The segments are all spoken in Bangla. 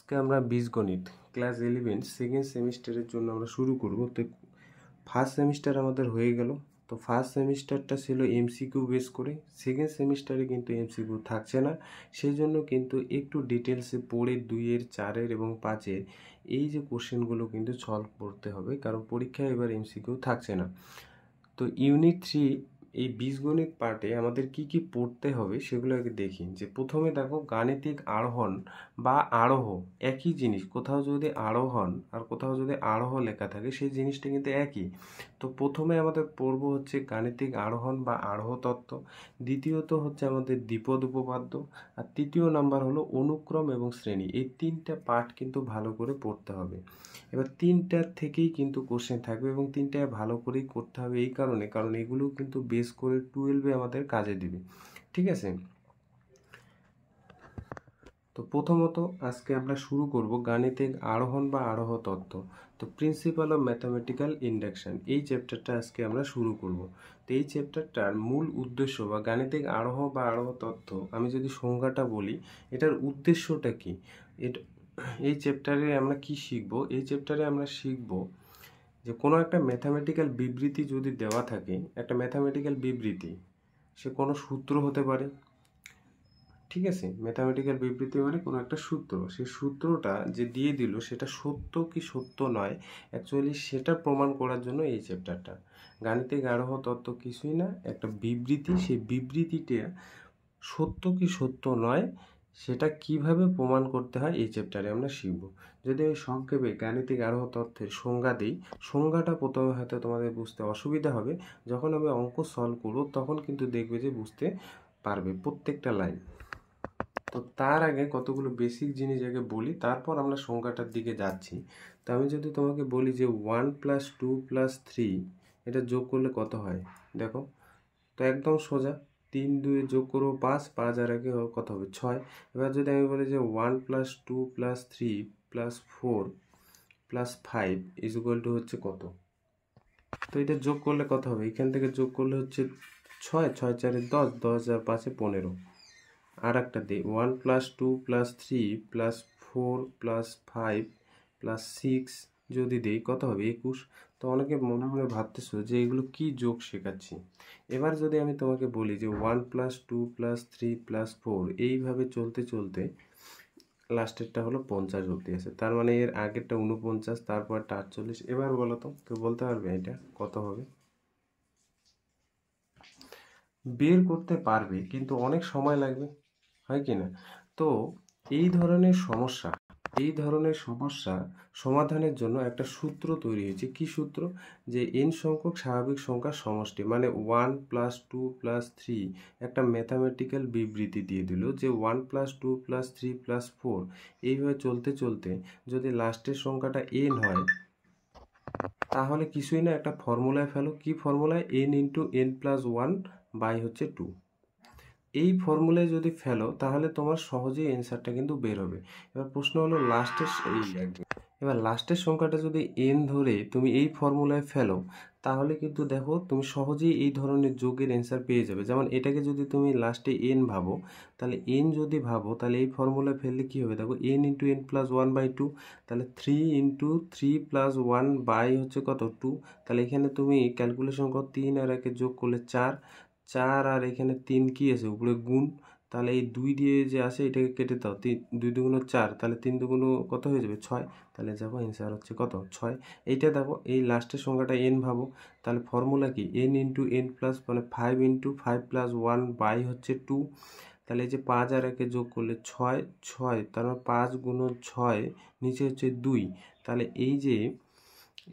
আজকে আমরা বীজগণিত ক্লাস 11 সেকেন্ড সেমিস্টারের জন্য আমরা শুরু করব। তো ফার্স্ট সেমিস্টার আমাদের হয়ে গেল। তো ফার্স্ট সেমিস্টারটা ছিল এমসিকিউ বেস করে, সেকেন্ড সেমিস্টারে কিন্তু এমসিকিউ থাকছে না। সেই জন্য কিন্তু একটু ডিটেলসে পড়ে 2-এর 4-এর এবং 5-এর এই যে কোশ্চেনগুলো কিন্তু সলভ করতে হবে, কারণ পরীক্ষায় এবার এমসিকিউ থাকছে না। তো ইউনিট 3 এই বীজগণিত পার্টে আমাদের কি কি পড়তে হবে সেগুলো আগে দেখি। যে প্রথমে দেখো গাণিতিক আরোহণ বা আরোহ একই জিনিস, কোথাও যদি আরোহণ আর কোথাও যদি আরোহ লেখা থাকে সেই জিনিসটা কিন্তু একই। তো প্রথমে আমাদের পড়ব হচ্ছে গাণিতিক আরোহণ বা আরোহ তত্ত্ব, দ্বিতীয়ত হচ্ছে আমাদের দ্বিপদ উপপাদ্য, আর তৃতীয় নাম্বার হলো অনুক্রম এবং শ্রেণী। এই তিনটা পার্ট কিন্তু ভালো করে পড়তে হবে। এবার তিনটার থেকেই কিন্তু কোশ্চেন থাকবে এবং তিনটা ভালো করেই করতে হবে, এই কারণ এগুলো কিন্তু বেস করে 12-এ আমাদের কাজে দিবে। ঠিক আছে, তো প্রথমত আজকে আমরা শুরু করব গাণিতিক আরোহণ বা আরোহ তত্ত্ব। তো প্রিন্সিপাল অফ ম্যাথামেটিক্যাল ইন্ডাকশন এই চ্যাপ্টারটা আজকে আমরা শুরু করব। তো এই চ্যাপ্টারটার মূল উদ্দেশ্য বা গাণিতিক আরোহ বা আরোহ তত্ত্ব, আমি যদি সংজ্ঞাটা বলি, এটার উদ্দেশ্যটা কি, এটা এই চ্যাপ্টারে আমরা কি শিখব? এই চ্যাপ্টারে আমরা শিখব যে কোনো একটা ম্যাথামেটিক্যাল বিবৃতি যদি দেওয়া থাকে, একটা ম্যাথামেটিক্যাল বিবৃতি, সে কোনো সূত্র হতে পারে। ঠিক আছে, ম্যাথামেটিক্যাল বিবৃতি মানে কোনো একটা সূত্র, সেই সূত্রটা যে দিয়ে দিল সেটা সত্য কি সত্য নয়, অ্যাকচুয়ালি সেটা প্রমাণ করার জন্য এই চ্যাপ্টারটা। গাণিতিক আরোহ তত্ত্ব কিছুই না, একটা বিবৃতি, সেই বিবৃতিটা সত্য কি সত্য নয় সেটা কিভাবে প্রমাণ করতে হয় এই চ্যাপ্টারে আমরা শিখব। যদি আমি সংক্ষেপে গাণিতিক আরোহ তত্ত্বের সংজ্ঞা দিই, সংজ্ঞাটা প্রথমে হয়তো তোমাদের বুঝতে অসুবিধা হবে, যখন আমি অঙ্ক সলভ করব তখন কিন্তু দেখবে যে বুঝতে পারবে প্রত্যেকটা লাইন। তো তার আগে কতগুলো বেসিক জিনিস আগে বলি, তারপর আমরা সংখ্যাটার দিকে যাচ্ছি। তো আমি যদি তোমাকে বলি যে 1 + 2 + 3 এটা যোগ করলে কত হয়, দেখো তো একদম সোজা, 3 2 যোগ করবো 5, 5 আর আগে কত হবে 6। এবার যদি আমি বলি যে 1 + 2 + 3 + 4 + 5 = হচ্ছে কত, তো এটা যোগ করলে কত হবে, এখান থেকে যোগ করলে হচ্ছে 6, 6 4 10, 10 আর 5 15। আর একটা দিই 1 + 2 + 3 + 4 + 5 + 6 যদি দিই কত হবে 21। তো অনেকে মনে মনে ভাবতেছো যে এগুলো কি যোগ শেখাচ্ছি। এবার যদি আমি তোমাকে বলি যে 1 + 2 + 3 + 4 এইভাবে চলতে চলতে লাস্টেরটা হলো 50 অবধি আছে, তার মানে এর আগেরটা 49, তারপরটা 48। এবার বলো তো কেউ বলতে পারবে এটা কত হবে? বের করতে পারবে, কিন্তু অনেক সময় লাগবে, হয় কি না? তো এই ধরনের সমস্যা সমাধানের জন্য একটা সূত্র তৈরি হয়েছে। কি সূত্র? যে n সংখ্যক স্বাভাবিক সংখ্যার সমষ্টি, মানে 1 + 2 + 3 একটা ম্যাথামেটিক্যাল বিবৃতি দিয়ে দিল যে 1 + 2 + 3 + 4 এইভাবে চলতে চলতে যদি লাস্টের সংখ্যাটা n হয়, তাহলে কিছুই না, একটা ফর্মুলায় ফেলো। কি ফর্মুলায়? n × n + 1 / 2। এই ফর্মুলায় যদি ফেলো তাহলে তোমার সহজেই অ্যান্সারটা কিন্তু বের হবে। এবার প্রশ্ন হলো লাস্টের সংখ্যাটা যদি n ধরে তুমি এই ফর্মুলায় ফেলো, তাহলে কিন্তু দেখো তুমি সহজেই এই ধরনের যোগের অ্যান্সার পেয়ে যাবে। যেমন এটাকে যদি তুমি লাস্টে n ভাবো, তাহলে n যদি ভাবো তাহলে এই ফর্মুলায় ফেললে কি হবে, দেখো n × n + 1/2, তাহলে 3 × 3 + 1 হচ্ছে কত 2। তাহলে এখানে তুমি ক্যালকুলেশন করো, 3 আর 1 যোগ করলে 4, 4 আর এখানে 3 কি আছে উপরে গুণ, তাহলে এই 2 দিয়ে যে আসে এটাকে কেটে দাও, 2 × 2 = 4, তাহলে 3 × 2 = কত হয়ে যাবে 6। তাহলে যাবো অ্যান্সার হচ্ছে কত 6। এইটা দেখো এই লাস্টের সংখ্যাটা n ভাবো, তাহলে ফর্মুলা কি n × n প্লাস মানে 5 × 5 + 1 হচ্ছে 2। তাহলে এই যে 5 আর 1 যোগ করলে 6, 6 তার মানে 5 × 6 নিচে হচ্ছে 2। তাহলে এই যে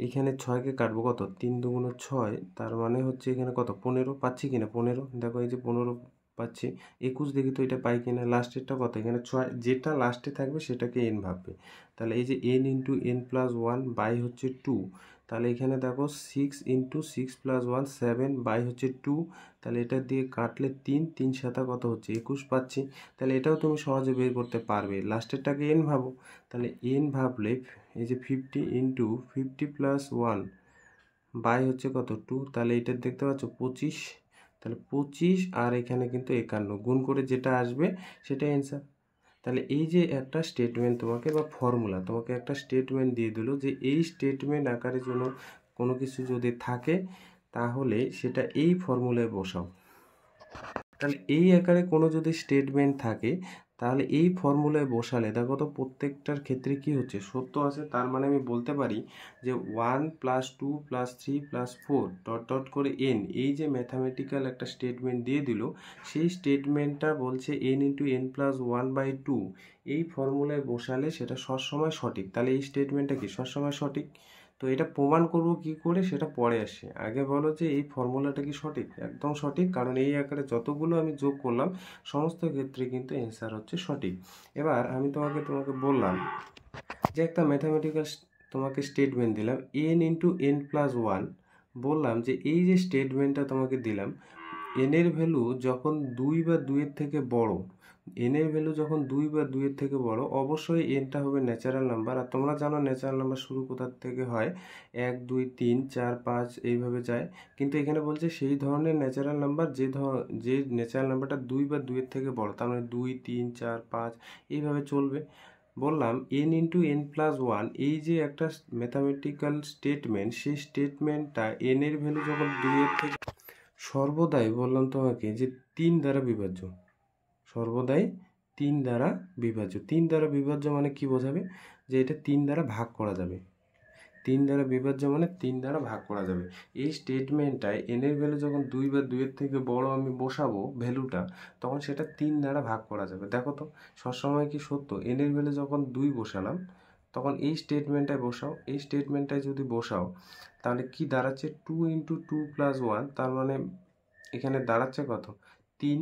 এখানে 6কে কাটবো কত, 3 × 2 = 6, তার মানে হচ্ছে এখানে কত 15 পাচ্ছি কিনা 15, দেখো এই যে 15 পাচ্ছি। 21 দেখি তো এটা পাই কিনা, লাস্টেরটা কত, এখানে 6, যেটা লাস্টে থাকবে সেটাকে n ভাববে। তাহলে এই যে n × n + 1 হচ্ছে 2, তাহলে এখানে দেখো 6 × 6 + 1 7 হচ্ছে 2। তাহলে এটা দিয়ে কাটলে 3, 3 7 কত হচ্ছে 21 পাচ্ছি। তাহলে এটাও তুমি সহজে বের করতে পারবে, লাস্টেরটাকে n ভাবো। তাহলে n ভাবলে এই যে 50 × 50 + 1 হচ্ছে কত 2, তাহলে এটা দেখতে পাচ্ছ 25। তাহলে 25 আর এখানে কিন্তু 51 গুণ করে যেটা আসবে সেটা অ্যান্সার। তাহলে এই যে একটা স্টেটমেন্ট তোমাকে বা ফর্মুলা তোমাকে একটা স্টেটমেন্ট দিয়ে দিল যে এই স্টেটমেন্ট আকারে কোনো কিছু যদি থাকে তাহলে সেটা এই ফর্মুলায় বসাও। তাহলে এই আকারে কোনো যদি স্টেটমেন্ট থাকে তাহলে এই ফর্মুলায় বসালে দেখো তো প্রত্যেকটার ক্ষেত্রে কি হচ্ছে, সত্য আছে। তার মানে আমি বলতে পারি যে 1 + 2 + 3 + 4 ডট ডট করে n, এই যে ম্যাথামেটিক্যাল একটা স্টেটমেন্ট দিয়ে দিল, সেই স্টেটমেন্টটা বলছে n × n+1/2 এই ফর্মুলায় বসালে সেটা সবসময় সঠিক। তাহলে এই স্টেটমেন্টটা কি সবসময় সঠিক? তো এটা প্রমাণ করব কি করে সেটা পরে আসে, আগে বলো যে এই ফর্মুলাটা কি সঠিক? একদম সঠিক, কারণ এই আকারে যতগুলো আমি যোগ করলাম সমস্ত ক্ষেত্রে কিন্তু অ্যান্সার হচ্ছে সঠিক। এবার আমি তোমাকে বললাম যে একটা ম্যাথামেটিক্যাল তোমাকে স্টেটমেন্ট দিলাম n × n+1, বললাম যে এই যে স্টেটমেন্টটা তোমাকে দিলাম n এর ভ্যালু যখন 2 বা 2 এর থেকে বড়, n এর ভ্যালু যখন 2 বা 2 এর থেকে বড়, অবশ্যই nটা হবে ন্যাচারাল নাম্বার। আর তোমরা জানো ন্যাচারাল নাম্বার শুরু কোথা থেকে হয়, 1 2 3 4 5 এইভাবে যায়। কিন্তু এখানে বলছে সেই ধরনের ন্যাচারাল নাম্বার যে ন্যাচারাল নাম্বারটা 2 বা 2 এর থেকে বড়, তার মানে 2 3 4 5 এইভাবে চলবে। বললাম n × n+1 এই যে একটা ম্যাথামেটিক্যাল স্টেটমেন্ট, সেই স্টেটমেন্টটা n এর ভ্যালু যখন 2 এর থেকে সর্বদাই বললাম তোমাকে যে 3 দ্বারা বিভাজ্য, সর্বদাই 3 দ্বারা বিভাজ্য। 3 দ্বারা বিভাজ্য মানে কি বোঝাবে, যে এটা 3 দ্বারা ভাগ করা যাবে। 3 দ্বারা বিভাজ্য মানে 3 দ্বারা ভাগ করা যাবে। এই স্টেটমেন্টটায় n এর ভ্যালু যখন 2 বা 2 এর থেকে বড় আমি বসাবো ভ্যালুটা, তখন সেটা 3 দ্বারা ভাগ করা যাবে। দেখো তো সবসময় কি সত্য, n এর ভ্যালু যখন 2 বসালাম তখন এই স্টেটমেন্টটায় বসাও, এই স্টেটমেন্টটায় যদি বসাও তাহলে কি দাঁড়াচ্ছে, 2 × 2 + 1, তার মানে এখানে দাঁড়াচ্ছে কত, 3।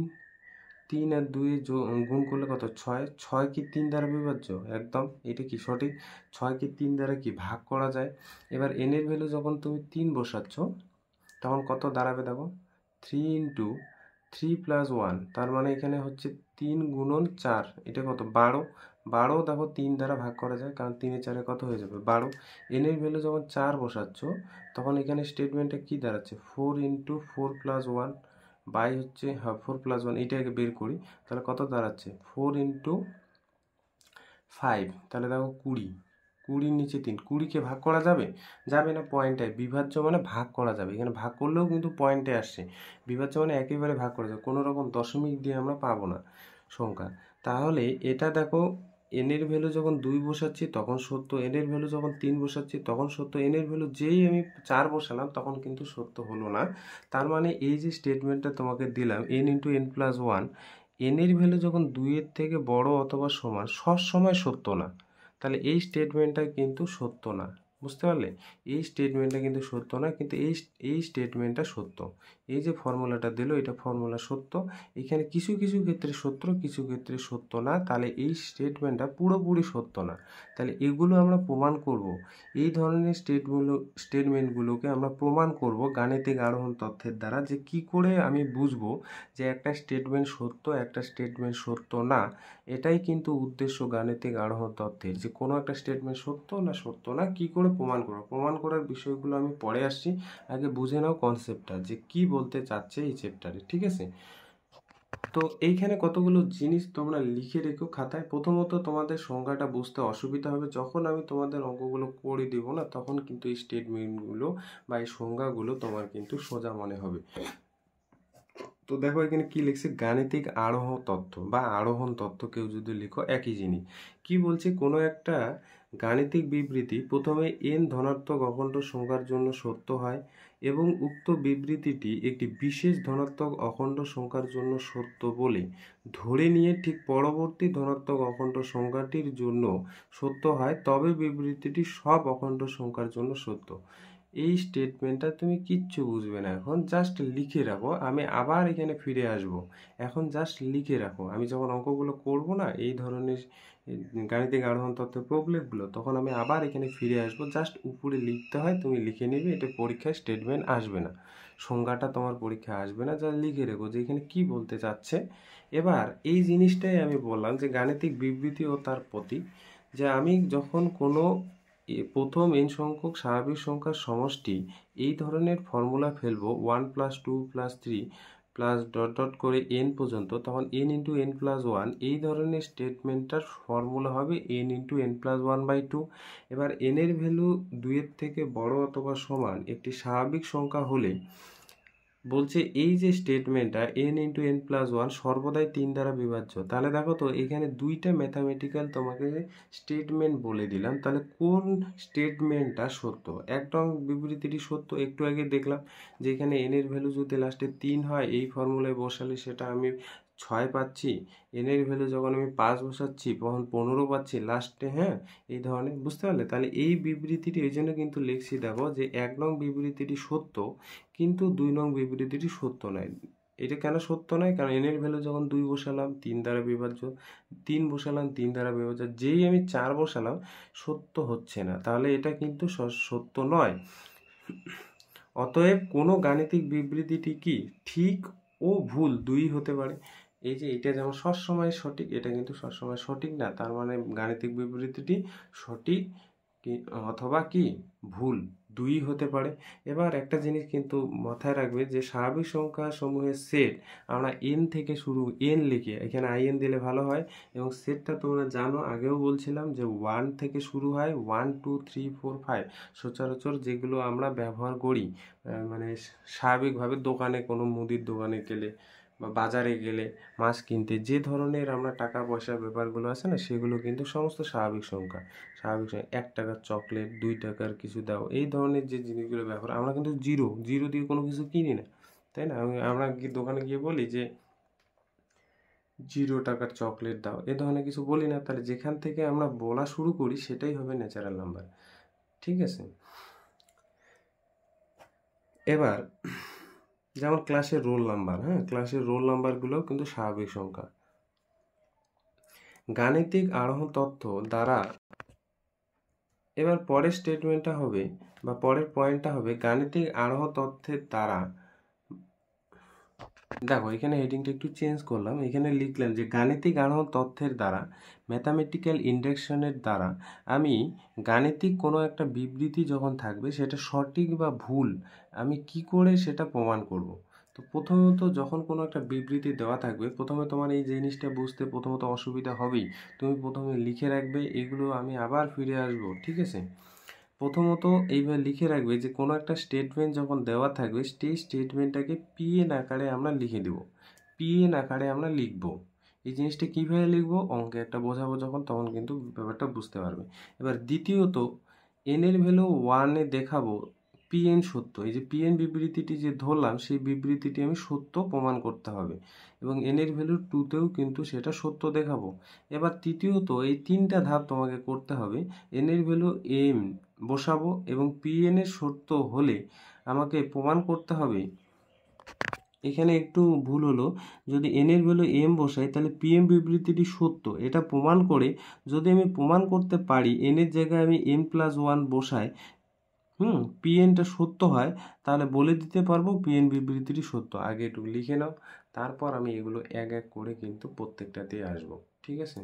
3 আর 2 গুণ করলে কত, 6। 6 কি 3 দ্বারা বিভাজ্য? একদম, এটা কি সঠিক। 6 কি 3 দ্বারা কি ভাগ করা যায়? এবার n এর ভ্যালু যখন তুমি 3 বসাচ্ছ তখন কত দাঁড়াবে দেখো, 3 × 3 + 1, তার মানে এখানে হচ্ছে 3 × 4, এটা কত, 12। 12 দেখো 3 দ্বারা ভাগ করা যায়, কারণ 3 এর 4 কত হয়ে যাবে, 12। n এর ভ্যালু যখন 4 বসাচ্ছ তখন এখানে স্টেটমেন্টটা কি দাঁড়াচ্ছে, 4 × 4 + 1 বাই হচ্ছে, হ্যাঁ 4 + 1, এইটাকে বের করি তাহলে কত দাঁড়াচ্ছে, 4 × 5, তাহলে দেখো 20। 20-র নিচে 3, 20কে ভাগ করা যাবে? যাবে না, পয়েন্টে বিভাজ্য মানে ভাগ করা যাবে। এখানে ভাগ করলেও কিন্তু পয়েন্টে আসছে, বিভাজ্য মানে একেবারে ভাগ করা যাবে, কোনো রকম দশমিক দিয়ে আমরা পাবো না সংখ্যা। তাহলে এটা দেখো, n এর ভ্যালু যখন 2 বসাচ্ছি তখন সত্য, n এর ভ্যালু যখন 3 বসাচ্ছি তখন সত্য, n এর ভ্যালু যেই আমি 4 বসালাম তখন কিন্তু সত্য হলো না। তার মানে এই যে স্টেটমেন্টটা তোমাকে দিলাম n × n+1, n এর ভ্যালু যখন 2 এর থেকে বড় অথবা সমান সবসময় সত্য না। তাহলে এই স্টেটমেন্টটা কিন্তু সত্য না, বুঝতে পারলে? এই স্টেটমেন্টটা কিন্তু সত্য না, কিন্তু এই স্টেটমেন্টটা সত্য। এই যে ফর্মুলাটা দিল এটা ফর্মুলা সত্য, এখানে কিছু কিছু ক্ষেত্রে সত্য, কিছু ক্ষেত্রে সত্য না, তাহলে এই স্টেটমেন্টটা পুরোপুরি সত্য না। তাহলে এগুলো আমরা প্রমাণ করব, এই ধরনের স্টেটমেন্টগুলোকে আমরা প্রমাণ করব গাণিতিক আরোহণ তথ্যের দ্বারা, যে কি করে আমি বুঝবো যে একটা স্টেটমেন্ট সত্য, একটা স্টেটমেন্ট সত্য না। এটাই কিন্তু উদ্দেশ্য গাণিতিক আরোহণ তথ্যের, যে কোনো একটা স্টেটমেন্ট সত্য না কি করে প্রমাণ করবো। প্রমাণ করার বিষয়গুলো আমি পরে আসছি, আগে বুঝে নাও কনসেপ্টটা যে কি বলতে চাচ্ছে এই চ্যাপ্টারে, ঠিক আছে? তো এইখানে কতগুলো জিনিস তোমরা লিখে রেখো খাতায়। প্রথমত তোমাদের সংজ্ঞাটা বুঝতে অসুবিধা হবে, যখন আমি তোমাদের অঙ্কগুলো করে দিব না তখন কিন্তু এই স্টেটমেন্টগুলো বা এই সংজ্ঞাগুলো তোমার কিন্তু সোজা মনে হবে। তো দেখো এখানে কি লিখছে, গাণিতিক আরোহণ তথ্য বা আরোহণ তথ্য, কেউ যদি লিখো একই জিনিস। কি বলছে, কোনো একটা গাণিতিক বিবৃতি প্রথমে n ধনাত্মক অখণ্ড সংখ্যার জন্য সত্য হয় এবং উক্ত বিবৃতিটি একটি বিশেষ ধনাত্মক অখণ্ড সংখ্যার জন্য সত্য বলে ধরে নিয়ে ঠিক পরবর্তী ধনাত্মক অখণ্ড সংখ্যাটির জন্য সত্য হয়, তবে বিবৃতিটি সব অখণ্ড সংখ্যার জন্য সত্য। এই স্টেটমেন্টটা তুমি কিচ্ছু বুঝবে না, এখন জাস্ট লিখে রাখো, আমি আবার এখানে ফিরে আসব। এখন জাস্ট লিখে রাখো, আমি যখন অঙ্কগুলো করব না এই ধরনের গাণিতিক আরোহণ তথ্যের প্রবলেমগুলো, তখন আমি আবার এখানে ফিরে আসব। জাস্ট উপরে লিখতে হয়, তুমি লিখে নেবে, এটা পরীক্ষায় স্টেটমেন্ট আসবে না, সংজ্ঞাটা তোমার পরীক্ষায় আসবে না, যা লিখে রেখো যে এখানে কি বলতে চাচ্ছে। এবার এই জিনিসটাই আমি বললাম যে গাণিতিক বিবৃতি ও তার প্রতীক, যে আমি যখন কোনো প্রথম n সংখ্যক স্বাভাবিক সংখ্যার সমষ্টি এই ধরনের ফর্মুলা ফেলবো, 1 + 2 + 3 প্লাস ডট ডট করে এন পর্যন্ত, তখন n into n plus one এই ধরনের স্টেটমেন্টটার ফর্মুলা হবে n into n plus one by two. এবার এনের ভ্যালু 2-এর থেকে বড় অথবা সমান একটি স্বাভাবিক সংখ্যা হলে বলছে এই যে স্টেটমেন্টটা n into n plus one সর্বদাই 3 দ্বারা বিভাজ্য। তাহলে দেখো তো এখানে দুইটা ম্যাথামেটিক্যাল তোমাকে স্টেটমেন্ট বলে দিলাম, তাহলে কোন স্টেটমেন্টটা সত্য? এক নং বিবৃতিটি সত্য। একটু আগে দেখলাম যে এখানে এন এর ভ্যালু যদি লাস্টে 3 হয় এই ফর্মুলায় বসালে সেটা আমি 6 পাচ্ছি, এন এর ভ্যালু যখন আমি 5 বসাচ্ছি তখন 15 পাচ্ছি লাস্টে। হ্যাঁ, এই ধরনের, বুঝতে পারলে? তাহলে এই বিবৃতিটি এই জন্য কিন্তু লিখছি, দেখো যে 1 নং বিবৃতিটি সত্য কিন্তু 2 নং বিবৃতিটি সত্য নয়। এটা কেন সত্য নয়? কারণ এন এর ভ্যালু যখন 2 বসালাম 3 দ্বারা বিভাজ্য, 3 বসালাম 3 দ্বারা বিভাজ্য, যেই আমি 4 বসালাম সত্য হচ্ছে না, তাহলে এটা কিন্তু সত্য নয়। অতএব কোনো গাণিতিক বিবৃতিটি কি ঠিক ও ভুল দুই হতে পারে। এই যে এটা যেমন সবসময় সঠিক, এটা কিন্তু সবসময় সঠিক না, তার মানে গাণিতিক বিবৃতিটি সঠিক অথবা কি ভুল দুই হতে পারে। এবার একটা জিনিস কিন্তু মাথায় রাখবে যে স্বাভাবিক সংখ্যা সমূহের সেট আমরা এন থেকে শুরু, এন লিখে এখানে আইএন দিলে ভালো হয়, এবং সেটটা তোমরা জানো, আগেও বলছিলাম যে 1 থেকে শুরু হয়, 1 2 3 4 5 সচরাচর যেগুলো আমরা ব্যবহার করি, মানে স্বাভাবিকভাবে দোকানে, কোনো মুদির দোকানে গেলে বা বাজারে গেলে মাছ কিনতে যে ধরনের আমরা টাকা পয়সার ব্যাপারগুলো আছে না, সেগুলো কিন্তু সমস্ত স্বাভাবিক সংখ্যা। স্বাভাবিক সংখ্যা 1 টাকার চকলেট, 2 টাকার কিছু দাও, এই ধরনের যে জিনিসগুলো ব্যবহার, আমরা কিন্তু জিরো জিরো দিয়ে কোনো কিছু কিনি না, তাই না? আমরা দোকানে গিয়ে বলি যে 0 টাকার চকলেট দাও, এ ধরনের কিছু বলি না। তাহলে যেখান থেকে আমরা বলা শুরু করি সেটাই হবে ন্যাচারাল নাম্বার, ঠিক আছে? এবার যেমন ক্লাসের রোল নাম্বার, হ্যাঁ, ক্লাসের রোল নাম্বারগুলোও কিন্তু স্বাভাবিক সংখ্যা। গাণিতিক আরোহণ তথ্য দ্বারা, এবার পরের স্টেটমেন্টটা হবে বা পরের পয়েন্টটা হবে গাণিতিক আরোহণ তথ্যের দ্বারা। দেখো এখানে হেডিংটা একটু চেঞ্জ করলাম, এখানে লিখলাম যে গাণিতিক আরোহণ তথ্যের দ্বারা, ম্যাথামেটিক্যাল ইন্ডাকশনের দ্বারা আমি গাণিতিক কোনো একটা বিবৃতি যখন থাকবে সেটা সঠিক বা ভুল আমি কি করে সেটা প্রমাণ করব। তো প্রথমত যখন কোনো একটা বিবৃতি দেওয়া থাকবে, প্রথমে তোমার এই জিনিসটা বুঝতে প্রথমত অসুবিধা হবেই, তুমি প্রথমে লিখে রাখবে, এগুলো আমি আবার ফিরে আসবো, ঠিক আছে? প্রথমত এইভাবে লিখে রাখবে যে কোনো একটা স্টেটমেন্ট যখন দেওয়া থাকবে সেই স্টেটমেন্টটাকে পিএন আকারে আমরা লিখে দেব, পিএন আকারে আমরা লিখব। এই জিনিসটা কীভাবে লিখবো অঙ্কে একটা বোঝাবো যখন, তখন কিন্তু ব্যাপারটা বুঝতে পারবে। এবার দ্বিতীয়ত এন এর ভ্যালু 1-এ দেখাবো পিএন সত্য। এই যে পিএন বিবৃতিটি যে ধরলাম সেই বিবৃতিটি আমি সত্য প্রমাণ করতে হবে, এবং এন এর ভ্যালু 2-তেও কিন্তু সেটা সত্য দেখাবো। এবার তৃতীয়ত এই 3টা ধাপ তোমাকে করতে হবে। এন এর ভ্যালু এম বসাবো এবং পিএন এর সত্য হলে আমাকে প্রমাণ করতে হবে, এখানে একটু ভুল হলো, যদি এন এর ভ্যালু এম বসাই তাহলে পিএম বিবৃতিটি সত্য, এটা প্রমাণ করে যদি আমি প্রমাণ করতে পারি এন এর জায়গায় আমি এম প্লাস ওয়ান বসাই, পিএনটা সত্য হয়, তাহলে বলে দিতে পারবো পিএন বিবৃতিটি সত্য। আগে একটু লিখে নাও, তারপর আমি এগুলো এক এক করে কিন্তু প্রত্যেকটাতে আসবো, ঠিক আছে?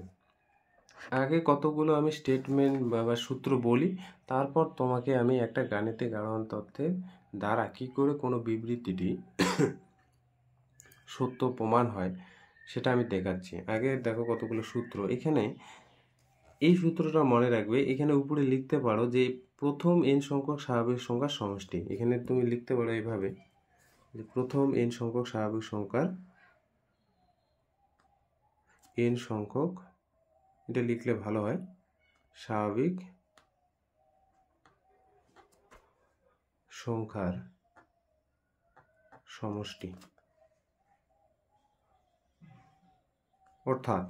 আগে কতগুলো আমি স্টেটমেন্ট বা সূত্র বলি, তারপর তোমাকে আমি একটা গাণিতিক আরোহণ তথ্যের দ্বারা কি করে কোনো বিবৃতিটি সত্য প্রমাণ হয় সেটা আমি দেখাচ্ছি। আগে দেখো কতগুলো সূত্র। এখানে এই সূত্রটা মনে রাখবে, এখানে উপরে লিখতে পারো যে প্রথম এন সংখ্যক স্বাভাবিক সংখ্যার সমষ্টি। এখানে তুমি লিখতে পারো এইভাবে যে প্রথম এন সংখ্যক স্বাভাবিক সংখ্যার এন সংখ্যক, এটা লিখলে ভালো হয়, স্বাভাবিক সংখ্যার সমষ্টি। অর্থাৎ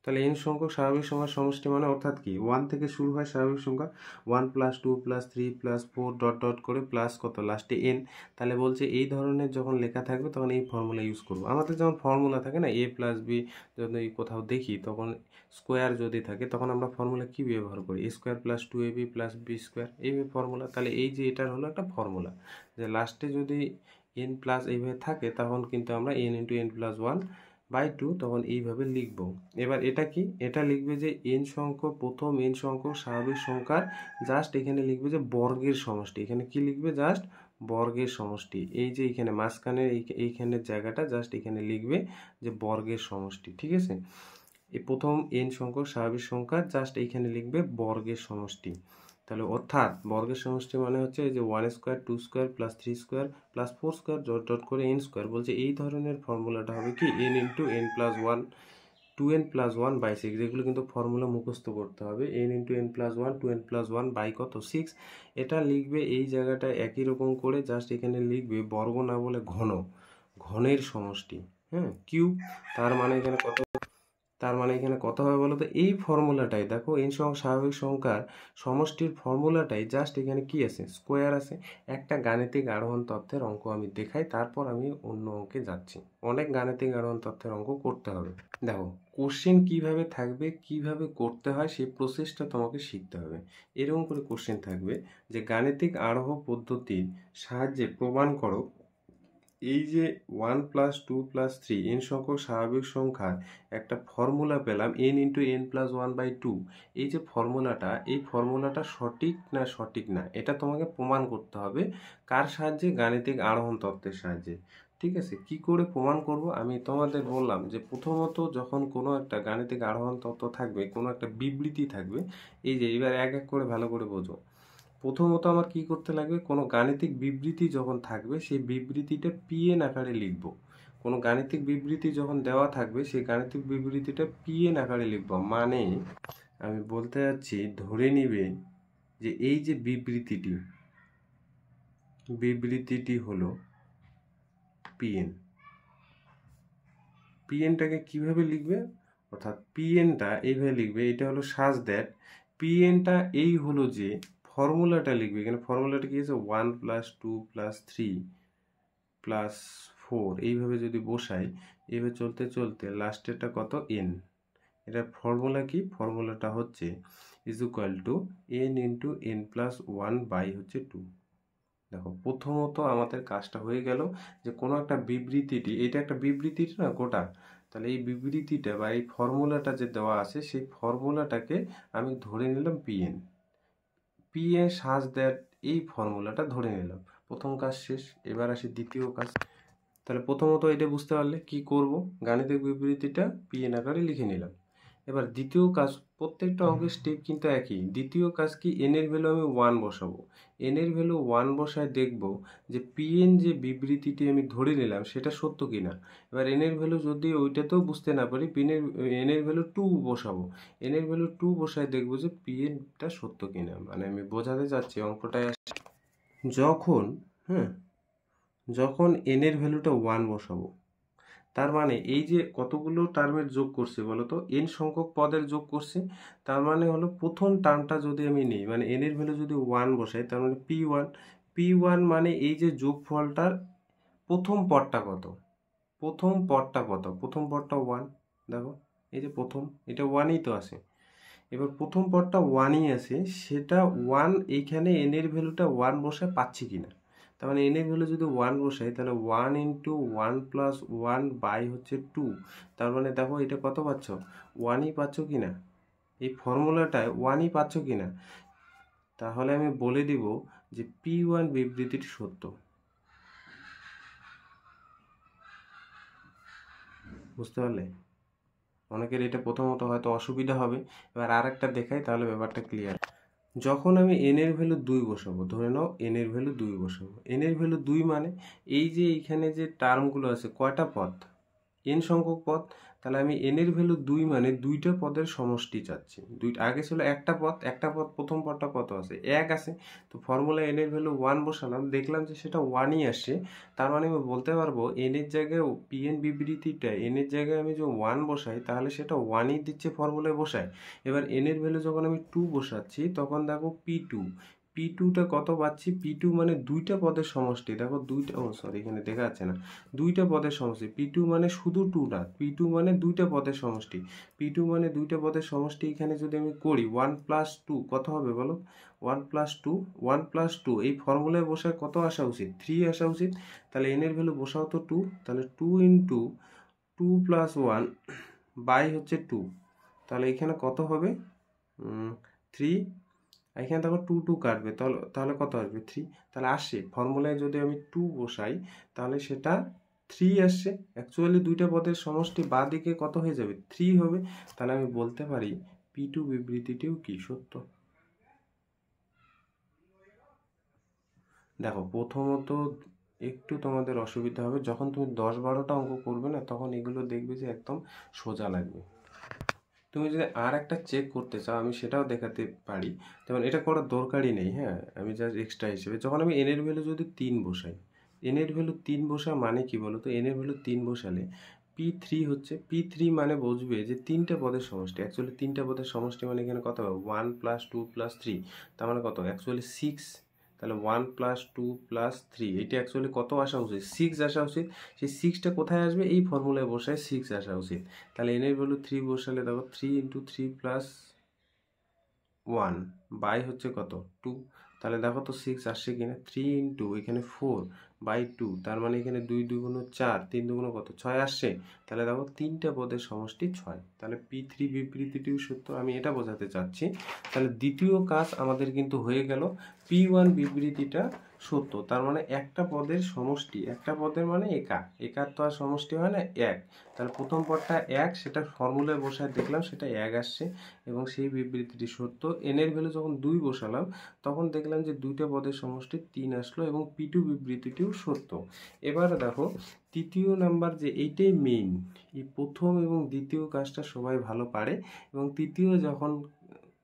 তাহলে এন সংখ্যক স্বাভাবিক সংখ্যার সমষ্টি মানে অর্থাৎ কি, 1 থেকে শুরু হয় স্বাভাবিক সংখ্যা, 1 + 2 + 3 + 4 ডট ডট করে প্লাস কত লাস্টে এন। তাহলে বলছে এই ধরনের যখন লেখা থাকবে তখন এই ফর্মুলা ইউজ করবো। আমাদের যেমন ফর্মুলা থাকে না a + b, যদি কোথাও দেখি তখন স্কোয়ার যদি থাকে তখন আমরা ফর্মুলা কি ব্যবহার করি, a² + 2ab + b² এই ফর্মুলা। তাহলে এই যে এটার হলো একটা ফর্মুলা, যে লাস্টে যদি n প্লাস এইভাবে থাকে তখন কিন্তু আমরা n × n + 1/2 তখন এইভাবে লিখব। এবার এটা কি, এটা লিখবে যে এন সংখ্যক, প্রথম এন সংখ্যক স্বাভাবিক সংখ্যার জাস্ট এখানে লিখবে যে বর্গের সমষ্টি। এখানে কি লিখবে, জাস্ট বর্গের সমষ্টি। এই যে এইখানে মাঝখানের এইখানের জায়গাটা জাস্ট এখানে লিখবে যে বর্গের সমষ্টি, ঠিক আছে। এই প্রথম n সংখ্যক স্বাভাবিক সংখ্যা জাস্ট এইখানে লিখবে বর্গের সমষ্টি। তাহলে অর্থাৎ বর্গের সমষ্টি মানে হচ্ছে এই যে 1 square 2 square plus 3 square plus 4 square dot dot করে n স্কোয়ার। বলছে এই ধরনের ফর্মুলাটা হবে কি n into n plus 1 2n plus 1 by 6। এগুলো কিন্তু ফর্মুলা মুখস্থ করতে হবে। n into n plus 1 2n plus 1 by কত 6। এটা লিখবে এই জায়গাটায় একই রকম করে জাস্ট এখানে লিখবে বর্গ না বলে ঘনের সমষ্টি, হ্যাঁ, কিউব। তার মানে এখানে কত হবে বলো তো? এই ফর্মুলাটাই দেখো n সংখ্যক স্বাভাবিক সংখ্যার সমষ্টির ফর্মুলাটাই জাস্ট এখানে কি আছে? স্কোয়ার আছে। একটা গাণিতিক আরোহণ তথ্যের অঙ্ক আমি দেখাই, তারপর আমি অন্য অঙ্কে যাচ্ছি। অনেক গাণিতিক আরোহণ তথ্যের অঙ্ক করতে হবে। দেখো কোশ্চেন কিভাবে থাকবে, কিভাবে করতে হয় সেই প্রসেসটা তোমাকে শিখতে হবে। এরকম করে কোশ্চেন থাকবে যে গাণিতিক আরোহ পদ্ধতির সাহায্যে প্রমাণ করো এই যে 1 প্লাস 2 প্লাস 3 n সংখ্যক স্বাভাবিক সংখ্যার একটা ফর্মুলা পেলাম n into n plus 1 by 2। এই যে এই ফর্মুলাটা সঠিক না এটা তোমাকে প্রমাণ করতে হবে। কার সাহায্যে? গাণিতিক আরোহণ তত্ত্বের সাহায্যে। ঠিক আছে, কি করে প্রমাণ করব? আমি তোমাদের বললাম যে প্রথমত যখন কোনো একটা গাণিতিক আরোহণ তত্ত্ব থাকবে, কোনো একটা বিবৃতি থাকবে, এই যে এবার এক এক করে ভালো করে বোঝো। প্রথমত আমার কি করতে লাগবে? কোনো গাণিতিক বিবৃতি যখন থাকবে সেই বিবৃতিটা পিএন আকারে লিখব। কোনো গাণিতিক বিবৃতি যখন দেওয়া থাকবে সেই গাণিতিক বিবৃতিটা পিএন আকারে লিখব। মানে আমি বলতে যাচ্ছি, ধরে নিবে যে এই যে বিবৃতিটি হলো পিএন। পিএনটাকে কিভাবে লিখবে? অর্থাৎ পিএনটা এইভাবে লিখবে, এটা হলো সাজ দ্যাট পিএনটা এই হলো যে ফর্মুলাটা লিখবে। এখানে ফর্মুলাটা কি আছে? 1 প্লাস 2 প্লাস 3 প্লাস 4 এইভাবে যদি বসাই, এইভাবে চলতে চলতে লাস্টেরটা কত? n। এটার ফর্মুলা কি? ফর্মুলাটা হচ্ছে is equal to n into n plus 1 by হচ্ছে 2। দেখো প্রথমত আমাদের কাজটা হয়ে গেল যে কোনো একটা এটা একটা বিবৃতি না গোটা, তাহলে এই বিবৃতিটা বা এই ফর্মুলাটা যে দেওয়া আছে সেই ফর্মুলাটাকে আমি ধরে নিলাম পিএন সাজ দ্যাট এই ফর্মুলাটা ধরে নিলাম। প্রথম কাজ শেষ। এবার আসি দ্বিতীয় কাজ। তাহলে প্রথমত এটা বুঝতে পারলে কি করব? গাণিতিক বিবৃতিটা পিএন আকারে লিখে নিলাম। এবার দ্বিতীয় কাজ, প্রত্যেকটা অঙ্কের স্টেপ কিন্তু একই। দ্বিতীয় কাজ কি? এন এর ভ্যালু আমি 1 বসাবো। এন এর ভ্যালু 1 বসায় দেখব যে পিএন যে বিবৃতিটি আমি ধরে নিলাম সেটা সত্য কিনা। এবার এন এর ভ্যালু যদি ওইটাতেও বুঝতে না পারি, এন এর ভ্যালু 2 বসাবো। এন এর ভ্যালু 2 বসায় দেখব যে পিএনটা সত্য কিনা। মানে আমি বোঝাতে চাচ্ছি অঙ্কটায় যখন এন এর ভ্যালুটা 1 বসাবো, তার মানে এই যে কতগুলো টার্মের যোগ করছে বলো তো? এন সংখ্যক পদের যোগ করছে। তার মানে হলো প্রথম টার্মটা যদি আমি নিই, মানে এন এর ভ্যালু যদি 1 বসাই, তার মানে p1 মানে এই যে যোগফলটার প্রথম পদটা কত? প্রথম পদটা 1। দেখো এই যে প্রথম, এটা 1ই তো আছে। এবার প্রথম পদটা 1ই আছে, সেটা 1 এইখানে এন এর ভ্যালুটা 1 বসায় পাচ্ছি কিনা। তার মানে এন এর ভ্যালু যদি 1 বসাই, তাহলে 1 ইন্টু 1 প্লাস 1 বাই হচ্ছে 2। তার মানে দেখো এটা কত পাচ্ছ? 1ই পাচ্ছ কিনা? এই ফর্মুলাটায় 1ই পাচ্ছ কিনা? তাহলে আমি বলে দিব যে P1 বিবৃতিটি সত্য। বুঝতে পারলে? অনেকের এটা প্রথমত হয়তো অসুবিধা হবে। এবার আরেকটা দেখাই, তাহলে ব্যাপারটা ক্লিয়ার। যখন আমি এন এর ভ্যালু 2 বসাবো, ধরে নাও এন এর ভ্যালু 2 বসাবো। এন এর ভ্যালু 2 মানে এই যে এইখানে যে টার্মগুলো আছে, কয়টা পদ? এন সংখ্যক পদ। তাহলে আমি এন এর ভ্যালু 2 মানে দুইটা পদের সমষ্টি চাচ্ছি। আগে ছিল একটা পদ, প্রথম পদটা কত আছে? 1 আছে। তো ফর্মুলা এন এর ভ্যালু 1 বসালাম, দেখলাম যে সেটা 1ই আসে। তার মানে আমি বলতে পারবো এন এর জায়গায় পিএন বিবৃতিটা এন এর জায়গায় আমি যে 1 বসাই, তাহলে সেটা 1ই দিচ্ছে ফর্মুলায় বসাই। এবার এন এর ভ্যালু যখন আমি 2 বসাচ্ছি, তখন দেখো P2টা কত পাচ্ছি? P2 মানে দুইটা পদের সমষ্টি। দেখো এখানে দেখা যাচ্ছে না। দুইটা পদের সমষ্টি। P2 মানে শুধু 2 না, P2 মানে দুইটা পদের সমষ্টি। P2 মানে দুইটা পদের সমষ্টি। এখানে যদি আমি করি 1 প্লাস 2 কত হবে বলো? 1 প্লাস 2 এই ফর্মুলায় বসায় কত আসা উচিত? 3 আসা উচিত। তাহলে এন এর ভ্যালু বসাও তো 2, তাহলে 2 ইন্টু 2 প্লাস 1 বাই হচ্ছে 2। তাহলে এখানে কত হবে? 3 এখানে দেখো 2 2 কাটবে, তাহলে কত আসবে 3, তাহলে আসে ফর্মুলায় যদি আমি 2 বসাই তাহলে সেটা 3 আসছে। অ্যাকচুয়ালি দুইটা পদের সমষ্টি বাঁ দিকে কত হয়ে যাবে 3 হবে। তাহলে আমি বলতে পারি P2 বিবৃতিটিও কি সত্য। দেখো প্রথমত একটু তোমাদের অসুবিধা হবে, যখন তুমি 10-12টা অঙ্ক করবে না তখন এগুলো দেখবে যে একদম সোজা লাগবে। তুমি যদি আর একটা চেক করতে চাও আমি সেটাও দেখাতে পারি, যেমন এটা করার দরকারই নেই, হ্যাঁ আমি জাস্ট এক্সট্রা হিসেবে যখন আমি এন এর ভ্যালু যদি 3 বসাই, এন এর ভ্যালু 3 বসা মানে কি বলো তো, এন এর ভ্যালু 3 বসালে P3 হচ্ছে, P3 মানে বুঝবে যে তিনটে পদের সমষ্টি। অ্যাকচুয়ালি তিনটে পদের সমষ্টি মানে এখানে কত হবে 1 + 2 + 3, তার মানে কত অ্যাকচুয়ালি 6। তাহলে 1 + 2 + 3, এটা অ্যাকচুয়ালি কত আসা উচিত 6 আসা উচিত। সেই 6টা কোথায় আসবে, এই ফর্মুলায় বসায় 6 আসা উচিত। তাহলে এন এর ভ্যালু 3 বসালে দেখো 3 × 3 + 1 বাই হচ্ছে কত 2, তাহলে দেখো তো 6 আসছে কিনা। 3 × এখানে 4/2, তার মানে এখানে 2 × 2 = 4, 3 × 2 = কত 6 আসছে। তাহলে দেখো তিনটা পদের সমষ্টি 6, তাহলে P3 বিবৃতিটিও সত্য, আমি এটা বোঝাতে চাচ্ছি। তাহলে দ্বিতীয় কাজ আমাদের কিন্তু হয়ে গেল, P1 বিবৃতিটা সত্য, তার মানে একটা পদের সমষ্টি, একটা পদের মানে একার তো আর সমষ্টি হয় না 1, তাহলে প্রথম পদটা 1, সেটা ফর্মুলায় বসায় দেখলাম সেটা 1 আসছে এবং সেই বিবৃতিটি সত্য। এন এর ভ্যালু যখন 2 বসালাম তখন দেখলাম যে দুইটা পদের সমষ্টি 3 আসলো এবং P2 বিবৃতিটিও সত্য। এবারে দেখো তৃতীয় নাম্বার, যে এইটাই মেইন, এই প্রথম এবং দ্বিতীয় কাজটা সবাই ভালো পারে এবং তৃতীয় যখন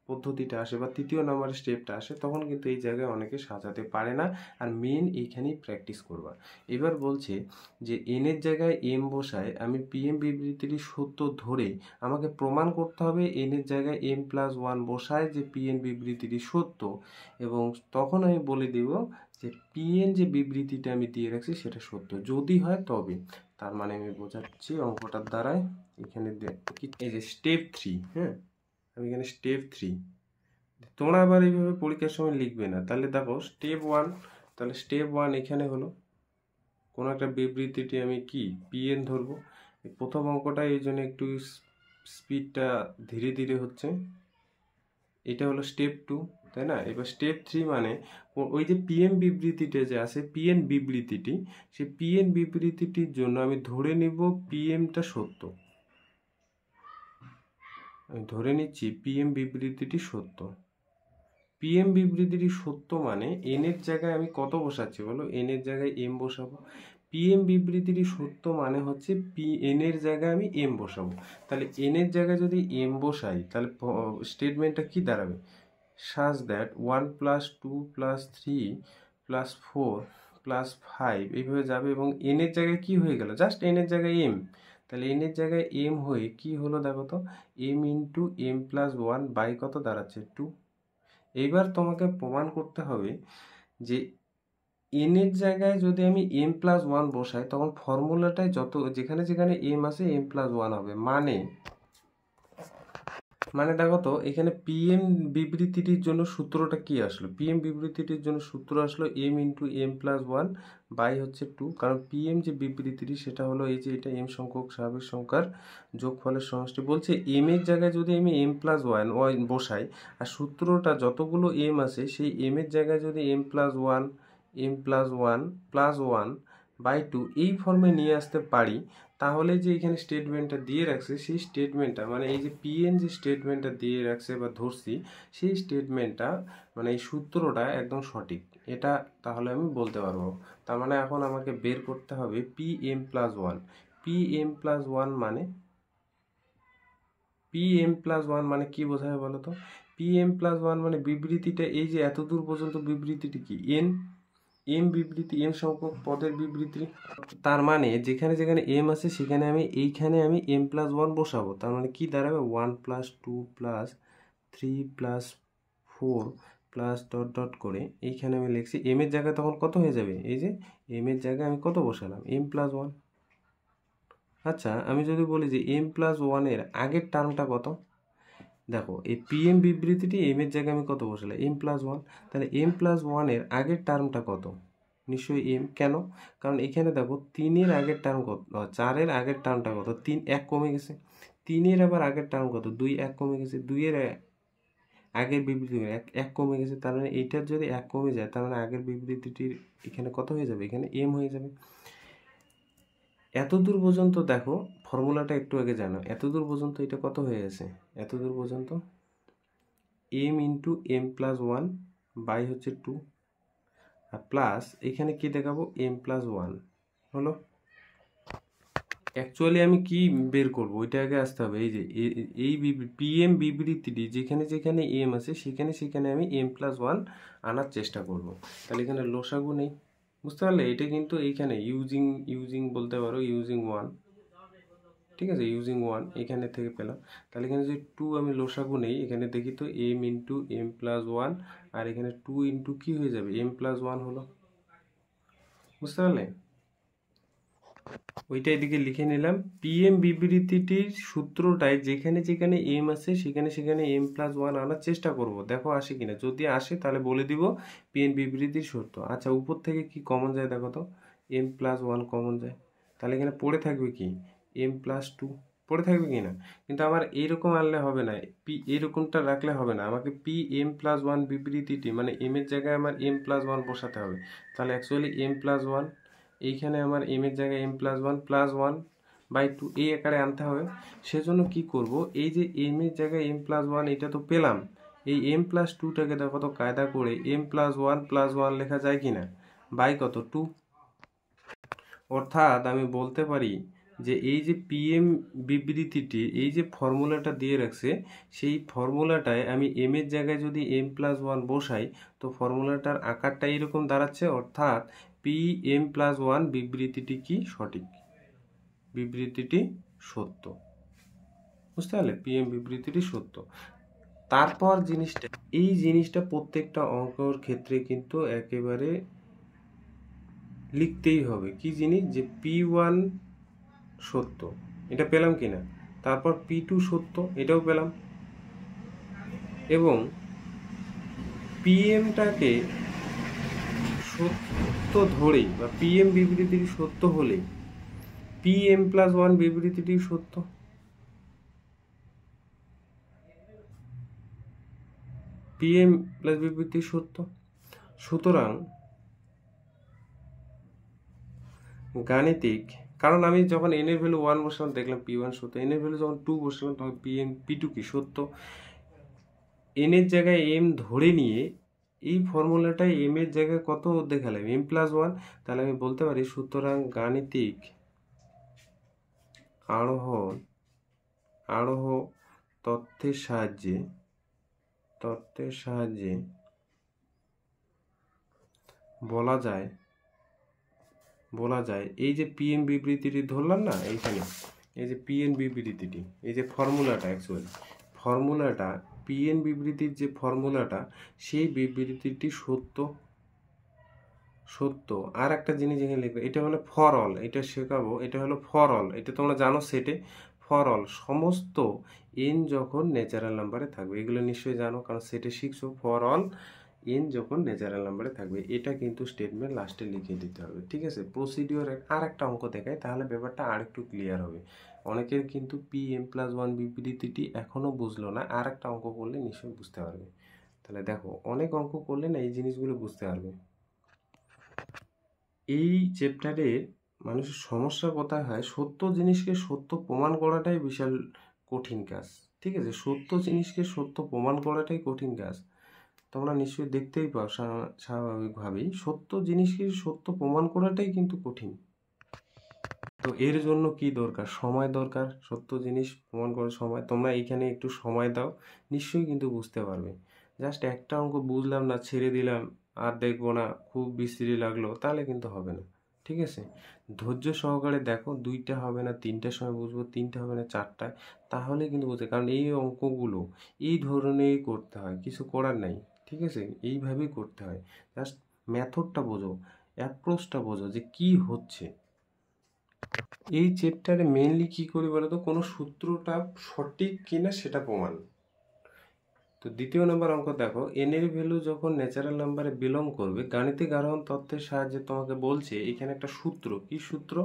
পদ্ধতিটা আসে বা তৃতীয় নাম্বারের স্টেপটা আসে তখন কিন্তু এই জায়গায় অনেকে সাজাতে পারে না, আর মেন এইখানেই প্র্যাকটিস করবা। এবার বলছে যে এন এর জায়গায় এম বসায় আমি পিএম বিবৃতিটি সত্য ধরে আমাকে প্রমাণ করতে হবে এন এর জায়গায় m+1 বসায় যে পিএন বিবৃতিটি সত্য, এবং তখন আমি বলে দেব যে পিএন যে বিবৃতিটা আমি দিয়ে রাখছি সেটা সত্য যদি হয় তবে। তার মানে আমি বোঝাচ্ছি অঙ্কটার দ্বারাই, এখানে এই যে স্টেপ 3, হ্যাঁ আমি এখানে স্টেপ 3, তোমরা আবার এইভাবে পরীক্ষার সময় লিখবে না। তাহলে দেখো স্টেপ 1, তাহলে স্টেপ 1 এখানে হলো কোনো একটা বিবৃতিটি আমি কি পিএন ধরবো। প্রথম অঙ্কটা এই জন্য একটু স্পিডটা ধীরে ধীরে হচ্ছে। এটা হলো স্টেপ 2, তাই না। এবার স্টেপ 3 মানে ওই যে পিএম বিবৃতিটা যে আছে, পিএন বিবৃতিটি, সেই পিএন বিবৃতিটির জন্য আমি ধরে নিব পিএমটা সত্য। আমি ধরে নিচ্ছি পিএম বিবৃতিটি সত্য। পিএম বিবৃতিটি সত্য মানে এন এর জায়গায় আমি কত বসাচ্ছি বলো, এন এর জায়গায় এম বসাবো। পিএম বিবৃতিটি সত্য মানে হচ্ছে এন এর জায়গায় আমি এম বসাবো। তাহলে এন এর জায়গায় যদি এম বসাই তাহলে স্টেটমেন্টটা কি দাঁড়াবে, such that 1 + 2 + 3 + 4 + 5 এইভাবে যাবে এবং এন এর জায়গায় কি হয়ে গেল, জাস্ট এন এর জায়গায় এম। তাহলে এন এর জায়গায় এম হয়ে কি হলো দেখো তো, m × m+1 বাই কত দাঁড়াচ্ছে 2। এইবার তোমাকে প্রমাণ করতে হবে যে এন এর জায়গায় যদি আমি m+1 বসাই তখন ফর্মুলাটায় যত যেখানে যেখানে m আছে m+1 হবে, মানে দেখো তো এখানে পিএম বিবৃতিটির জন্য সূত্রটা কি আসলো, পিএম বিবৃতিটির জন্য সূত্র আসলো m × m+1 বাই হচ্ছে 2, কারণ পিএম যে বিবৃতিটি সেটা হলো এই যে এটা m সংখ্যক স্বাভাবিক সংখ্যার যোগফলের সমষ্টি। বলছে m এর জায়গায় যদি আমি m+1 বসাই আর সূত্রটা যতগুলো m আছে সেই m এর জায়গায় যদি m+1 +1/2 এই ফর্মে নিয়ে আসতে পারি, তাহলে যে এখানে স্টেটমেন্টটা দিয়ে রাখছে সেই স্টেটমেন্টটা মানে এই যে পিএন যে স্টেটমেন্টটা দিয়ে রাখছে বা ধরছি সেই স্টেটমেন্টটা মানে এই সূত্রটা একদম সঠিক, এটা তাহলে আমি বলতে পারবো। তার মানে এখন আমাকে বের করতে হবে Pm+1। Pm+1 মানে কি বোঝায় বলো তো, Pm+1 মানে বিবৃতিটা এই যে এত দূর পর্যন্ত বিবৃতিটি কি এম বিবৃতি, এম সংখ্যক পদের বিবৃতি, তার মানে যেখানে যেখানে এম আছে সেখানে এইখানে আমি m+1 বসাবো। তার মানে কি দাঁড়াবে 1 + 2 + 3 + 4 + ... করে এইখানে আমি লিখছি এম এর জায়গায় তখন কত হয়ে যাবে, এই যে এম এর জায়গায় আমি কত বসালাম m+1। আচ্ছা আমি যদি বলি যে m+1 এর আগের টার্মটা কত, দেখো এই পিএম বিবৃতিটি এম এর জায়গায় আমি কত বসালাম m+1, তাহলে m+1 এর আগের টার্মটা কত, নিশ্চয়ই এম। কেন, কারণ এখানে দেখো 3 এর আগের টার্ম কত, 4 এর আগের টার্মটা কত 3, 1 কমে গেছে। 3 এর আবার আগের টার্ম কত 2, 1 কমে গেছে। 2 এর আগের বিবৃতি এক এক কমে গেছে, তার মানে এইটার যদি এক কমে যায় তার মানে আগের বিবৃতিটির এখানে কত হয়ে যাবে, এখানে এম হয়ে যাবে। এতদূর পর্যন্ত দেখো ফর্মুলাটা একটু আগে জানো, এতদূর পর্যন্ত এটা কত হয়ে গেছে, এতদূর পর্যন্ত m into m plus one by হচ্ছে 2 আর প্লাস এখানে কি দেখাবো এম প্লাস ওয়ান হলো। অ্যাকচুয়ালি আমি কি বের করব ওইটা আগে আসতে হবে। এই যে এই পিএম বিবৃতিটি যেখানে যেখানে এম আছে সেখানে সেখানে আমি এম প্লাস ওয়ান আনার চেষ্টা করব। তাহলে এখানে লসাগু নেই, বুঝতে পারলে? এটা কিন্তু এইখানে ইউজিং বলতে পারো, ইউজিং ওয়ান, ঠিক আছে, ইউজিং ওয়ান এখানে থেকে পেলাম। তাহলে এখানে যে 2 আমি লসাগু নেই, এখানে দেখি তো m into m plus one আর এখানে 2 ইন্টু কি হয়ে যাবে এম প্লাস ওয়ান হলো, বুঝতে পারলে? ওইটা এদিকে লিখে নিলাম। পিএম বিবৃতিটির সূত্রটায় যেখানে যেখানে এম আছে সেখানে সেখানে এম প্লাস ওয়ান আনার চেষ্টা করব, দেখো আসে কিনা। যদি আসে তাহলে বলে দিব পিএম বিবৃতির সূত্র। আচ্ছা, উপর থেকে কি কমন যায় দেখো তো, এম প্লাস ওয়ান কমন যায়, তাহলে এখানে পড়ে থাকবে কি এম প্লাস টু, পড়ে থাকবে কি না? কিন্তু আমার এইরকম আনলে হবে না, পি এরকমটা রাখলে হবে না, আমাকে পি এম প্লাস ওয়ান বিবৃতিটি মানে এম এর জায়গায় আমার এম প্লাস ওয়ান বসাতে হবে। তাহলে অ্যাকচুয়ালি এম প্লাস ওয়ান, এইখানে আমার এম এর জায়গায় এম প্লাস ওয়ান বাই 2 এই আকারে আনতে হবে। সেজন্য কি করব, এই যে এম এর জায়গায় এম প্লাস ওয়ান এটা তো পেলাম, এই এম প্লাস টুটাকে দেখো তো কায়দা করে এম প্লাস ওয়ান লেখা যায় কিনা, বাই কত 2। অর্থাৎ আমি বলতে পারি যে এই যে পিএম বিবৃতিটি এই যে ফর্মুলাটা দিয়ে রাখছে সেই ফর্মুলাটায় আমি এম এর জায়গায় যদি এম প্লাস ওয়ান বসাই তো ফর্মুলাটার আকারটা এরকম দাঁড়াচ্ছে। অর্থাৎ পি এম প্লাস ওয়ান বিবৃতিটি কি সঠিক, বিবৃতিটি সত্য, বুঝতে পারলে? পিএম বিবৃতিটি সত্য। তারপর জিনিসটা, এই জিনিসটা প্রত্যেকটা অঙ্কর ক্ষেত্রে কিন্তু একেবারে লিখতেই হবে। কি জিনিস, যে পি ওয়ান সত্য, এটা পেলাম কিনা, তারপর পি টু সত্য, এটাও পেলাম, এবং পিএমটাকে সত্য ধরেই বা পিএম বিবৃতিটি সত্য হলে পিএম প্লাস ওয়ান বিবৃতিটি সত্য, পিএম প্লাস বিবৃতি সত্য। সুতরাং গাণিতিক, কারণ আমি যখন এন এর ভ্যালু ওয়ান বসলাম দেখলাম পি ওয়ান সত্য, এন এর ভ্যালু যখন টু বসলাম তখন পি টু কি সত্য। এন এর জায়গায় এম ধরে নিয়ে এই ফর্মুলাটায় এম এর জায়গায় কত দেখালাম এম প্লাস ওয়ান, তাহলে আমি বলতে পারি সুতরাং গাণিতিক আরোহ তথ্যের সাহায্যে বলা যায় এই যে পিএম বিবৃতিটি ধরলাম না এইখানে, এই যে পিএন বিবৃতিটি, এই যে ফর্মুলাটা, অ্যাকচুয়ালি ফর্মুলাটা পিএন বিবৃতির যে ফর্মুলাটা সেই বিবৃতিটি সত্য। আর একটা জিনিস এখানে লিখবে, এটা হলো ফর অল, এটা শেখাবো, এটা হলো ফর অল, এটা তোমরা জানো সেটে ফর অল সমস্ত এন যখন ন্যাচারাল নাম্বারে থাকবে, এগুলো নিশ্চয়ই জানো কারণ সেটে শিখছো। ফর অল এন যখন ন্যাচারাল নাম্বারে থাকবে, এটা কিন্তু স্টেটমেন্ট লাস্টে লিখে দিতে হবে, ঠিক আছে? প্রসিডিওর আর একটা অঙ্ক দেখায় তাহলে ব্যাপারটা আর একটু ক্লিয়ার হবে। অনেকের কিন্তু পি এম প্লাস ওয়ান বিবৃতিটি এখনও বুঝলো না, আর একটা অঙ্ক করলে নিশ্চয়ই বুঝতে পারবে। তাহলে দেখো অনেক অঙ্ক করলে না এই জিনিসগুলো বুঝতে পারবে। এই চ্যাপ্টারে মানুষের সমস্যা কোথায় হয়, সত্য জিনিসকে সত্য প্রমাণ করাটাই বিশাল কঠিন কাজ, ঠিক আছে? সত্য জিনিসকে সত্য প্রমাণ করাটাই কঠিন কাজ। তোমরা নিশ্চয়ই দেখতেই পাও স্বাভাবিকভাবেই সত্য জিনিসকে সত্য প্রমাণ করাটাই কিন্তু কঠিন। তো এর জন্য কি দরকার, সময় দরকার। সত্য জিনিস প্রমাণ করার সময়, তোমরা এইখানে একটু সময় দাও নিশ্চয়ই কিন্তু বুঝতে পারবে। জাস্ট একটা অঙ্ক বুঝলাম না ছেড়ে দিলাম আর দেখবো না, খুব বিশ্রী লাগলো, তাহলে কিন্তু হবে না, ঠিক আছে? ধৈর্য সহকারে দেখো, 2টা হবে না 3টার সময় বুঝবো, 3টা হবে না 4টায়, তাহলে কিন্তু বুঝতে, কারণ এই অঙ্কগুলো এই ধরনেরই করতে হয়, কিছু করার নাই, ঠিক আছে? এইভাবেই করতে হয়। জাস্ট মেথডটা বোঝো, অ্যাপ্রোচটা বোঝো যে কি হচ্ছে। এই চ্যাপ্টারে মেইনলি কি করি বলতো, কোনো সূত্রটা সঠিক কিনা সেটা প্রমাণ, তো দ্বিতীয় নম্বর অঙ্ক দেখো, এন এর ভ্যালু যখন ন্যাচারাল নাম্বারে বিলং করবে, গাণিতিক আরোহণ তত্ত্বের সাহায্যে তোমাকে বলছে এখানে একটা সূত্র, কি সূত্র,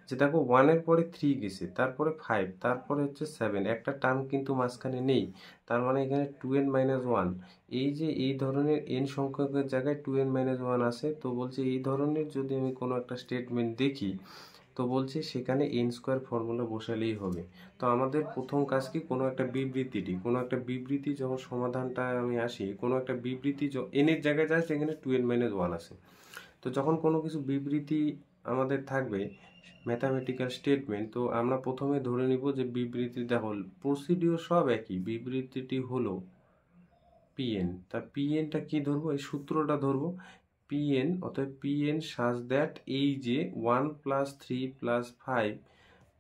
যে দেখো 1 এর পরে 3 গেছে, তারপরে 5, তারপরে হচ্ছে 7, একটা টার্ম কিন্তু মাঝখানে নেই, তার মানে এখানে 2n - 1, এই যে এই ধরনের n সংখ্যকের জায়গায় 2n - 1 আছে। তো বলছে এই ধরনের যদি আমি কোনো একটা স্টেটমেন্ট দেখি, তো বলছে সেখানে এন স্কোয়ার ফর্মুলা বসালেই হবে। তো আমাদের প্রথম কাজ কি, কোনো একটা বিবৃতি যখন সমাধানটা আমি আসি, কোনো একটা বিবৃতি এন এর জায়গায় যায় সেখানে 2n - 1 আসে। তো যখন কোনো কিছু বিবৃতি আমাদের থাকবে ম্যাথামেটিক্যাল স্টেটমেন্ট, তো আমরা প্রথমে ধরে নিব যে বিবৃতি, দেখো প্রসিডিওর সব একই, বিবৃতিটি হলো পিএন। তা পিএনটা কি ধরবো, এই সূত্রটা ধরবো, পিএন, অতএব পিএন সাজ দ্যাট এই যে 1 + 3 + 5